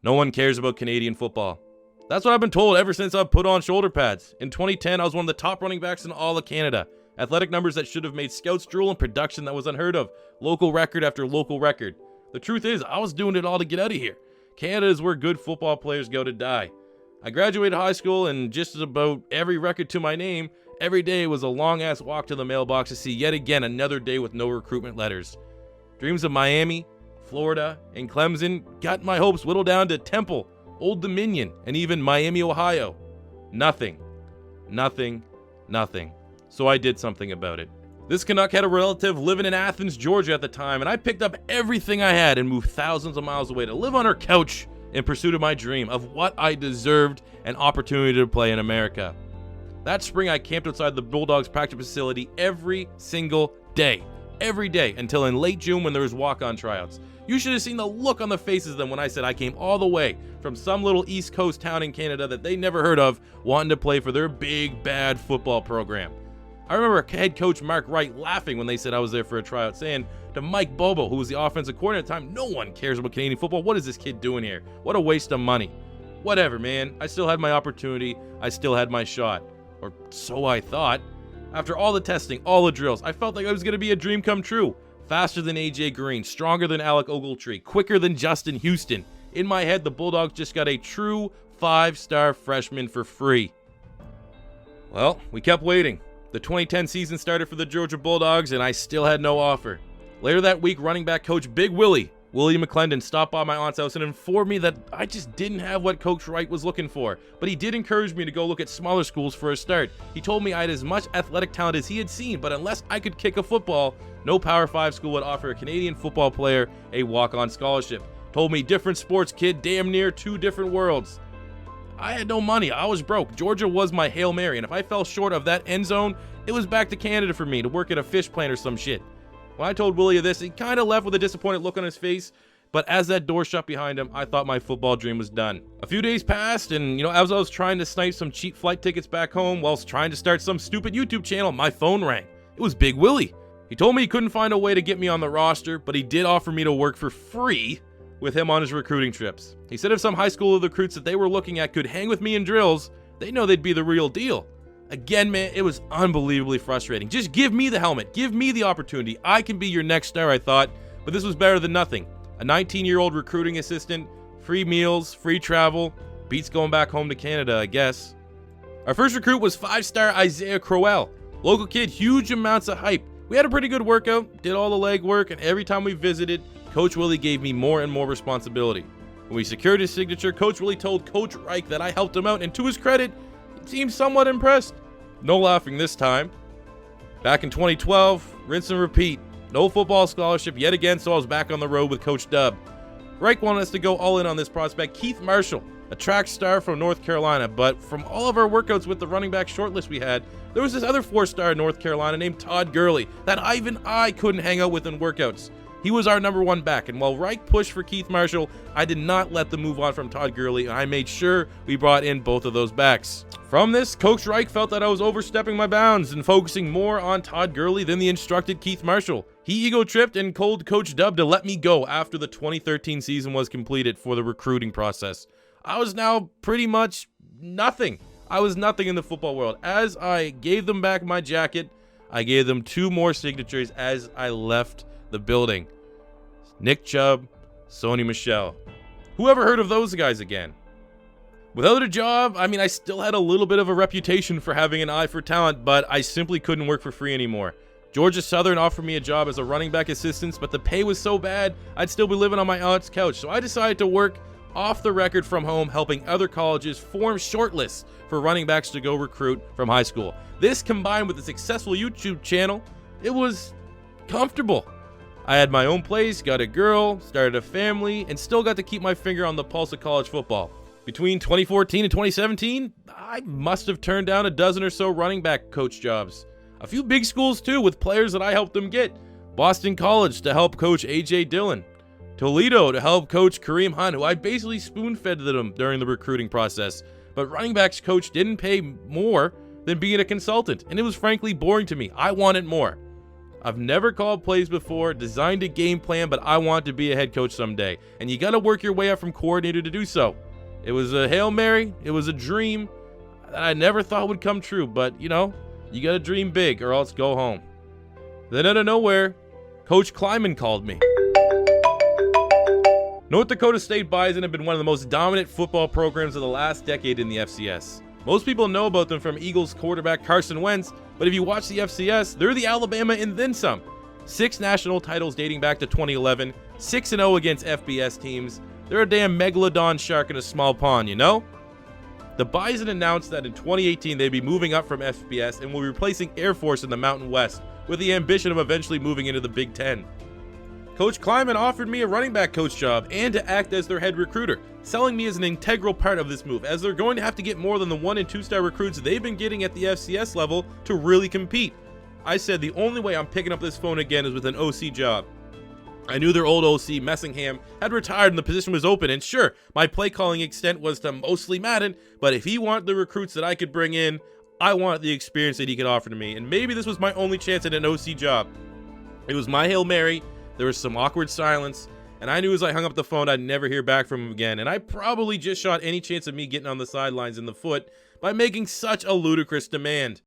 No one cares about Canadian football. That's what I've been told ever since I've put on shoulder pads. In 2010, I was one of the top running backs in all of Canada. Athletic numbers that should have made scouts drool and production that was unheard of. Local record after local record. The truth is, I was doing it all to get out of here. Canada is where good football players go to die. I graduated high school and just about every record to my name, every day was a long-ass walk to the mailbox to see yet again another day with no recruitment letters. Dreams of Miami, Florida, and Clemson got my hopes whittled down to Temple, Old Dominion, and even Miami, Ohio. Nothing. So I did something about it. This Canuck had a relative living in Athens, Georgia at the time, and I picked up everything I had and moved thousands of miles away to live on her couch in pursuit of my dream of what I deserved, an opportunity to play in America. That spring, I camped outside the Bulldogs practice facility every single day. Every day until in late June when there was walk-on tryouts. You should have seen the look on the faces of them when I said I came all the way from some little East Coast town in Canada that they never heard of, wanting to play for their big, bad football program. I remember head coach Mark Wright laughing when they said I was there for a tryout, saying to Mike Bobo, who was the offensive coordinator at the time, "No one cares about Canadian football. What is this kid doing here? What a waste of money." Whatever, man. I still had my opportunity. I still had my shot. Or so I thought. After all the testing, all the drills, I felt like I was going to be a dream come true. Faster than AJ Green, stronger than Alec Ogletree, quicker than Justin Houston. In my head, the Bulldogs just got a true 5-star freshman for free. Well, we kept waiting. The 2010 season started for the Georgia Bulldogs, and I still had no offer. Later that week, running back coach Big Willie McClendon, stopped by my aunt's house and informed me that I just didn't have what Coach Wright was looking for, but he did encourage me to go look at smaller schools for a start. He told me I had as much athletic talent as he had seen, but unless I could kick a football, no Power 5 school would offer a Canadian football player a walk-on scholarship. Told me, different sports, kid, damn near two different worlds. I had no money. I was broke. Georgia was my Hail Mary, and if I fell short of that end zone, it was back to Canada for me to work at a fish plant or some shit. When I told Willie this, he kind of left with a disappointed look on his face, but as that door shut behind him, I thought my football dream was done. A few days passed, and as I was trying to snipe some cheap flight tickets back home whilst trying to start some stupid YouTube channel, my phone rang. It was Big Willie. He told me he couldn't find a way to get me on the roster, but he did offer me to work for free with him on his recruiting trips. He said if some high school recruits that they were looking at could hang with me in drills, they know they'd be the real deal. Again, man, it was unbelievably frustrating. Just give me the helmet. Give me the opportunity. I can be your next star, I thought. But this was better than nothing. A 19-year-old recruiting assistant, free meals, free travel, beats going back home to Canada, I guess. Our first recruit was 5-star Isaiah Crowell. Local kid, huge amounts of hype. We had a pretty good workout, did all the leg work, and every time we visited, Coach Willie gave me more and more responsibility. When we secured his signature, Coach Willie told Coach Reich that I helped him out, and to his credit, he seemed somewhat impressed. No laughing this time. Back in 2012, rinse and repeat. No football scholarship yet again, so I was back on the road with Coach Dub. Reich wanted us to go all in on this prospect, Keith Marshall, a track star from North Carolina, but from all of our workouts with the running back shortlist we had, there was this other 4-star in North Carolina named Todd Gurley that even I couldn't hang out with in workouts. He was our number one back, and while Reich pushed for Keith Marshall, I did not let them move on from Todd Gurley, and I made sure we brought in both of those backs. From this, Coach Reich felt that I was overstepping my bounds and focusing more on Todd Gurley than the instructed Keith Marshall. He ego-tripped and told Coach Dub to let me go after the 2013 season was completed for the recruiting process. I was now pretty much nothing. I was nothing in the football world. As I gave them back my jacket, I gave them 2 more signatures as I left the building. Nick Chubb, Sony Michel. Who ever heard of those guys again? Without a job, I still had a little bit of a reputation for having an eye for talent, but I simply couldn't work for free anymore. Georgia Southern offered me a job as a running back assistant, but the pay was so bad, I'd still be living on my aunt's couch, so I decided to work off the record from home, helping other colleges form shortlists for running backs to go recruit from high school. This, combined with a successful YouTube channel, it was comfortable. I had my own place, got a girl, started a family, and still got to keep my finger on the pulse of college football. Between 2014 and 2017, I must have turned down a dozen or so running back coach jobs. A few big schools too, with players that I helped them get. Boston College to help coach A.J. Dillon. Toledo to help coach Kareem Hunt, who I basically spoon-fed them during the recruiting process. But running backs coach didn't pay more than being a consultant, and it was frankly boring to me. I wanted more. I've never called plays before, designed a game plan, but I want to be a head coach someday. And you got to work your way up from coordinator to do so. It was a Hail Mary. It was a dream that I never thought would come true. But, you know, you got to dream big or else go home. Then out of nowhere, Coach Kleiman called me. North Dakota State Bison have been one of the most dominant football programs of the last decade in the FCS. Most people know about them from Eagles quarterback Carson Wentz, but if you watch the FCS, they're the Alabama and then some. 6 national titles dating back to 2011, 6-0 against FBS teams. They're a damn megalodon shark in a small pond, you know? The Bison announced that in 2018 they'd be moving up from FBS and will be replacing Air Force in the Mountain West, with the ambition of eventually moving into the Big Ten. Coach Kleiman offered me a running back coach job and to act as their head recruiter, selling me as an integral part of this move, as they're going to have to get more than the 1- and 2-star recruits they've been getting at the FCS level to really compete. I said the only way I'm picking up this phone again is with an OC job. I knew their old OC, Messingham, had retired and the position was open, and sure, my play calling extent was to mostly Madden, but if he wanted the recruits that I could bring in, I wanted the experience that he could offer to me, and maybe this was my only chance at an OC job. It was my Hail Mary. There was some awkward silence, and I knew as I hung up the phone I'd never hear back from him again, and I probably just shot any chance of me getting on the sidelines in the foot by making such a ludicrous demand.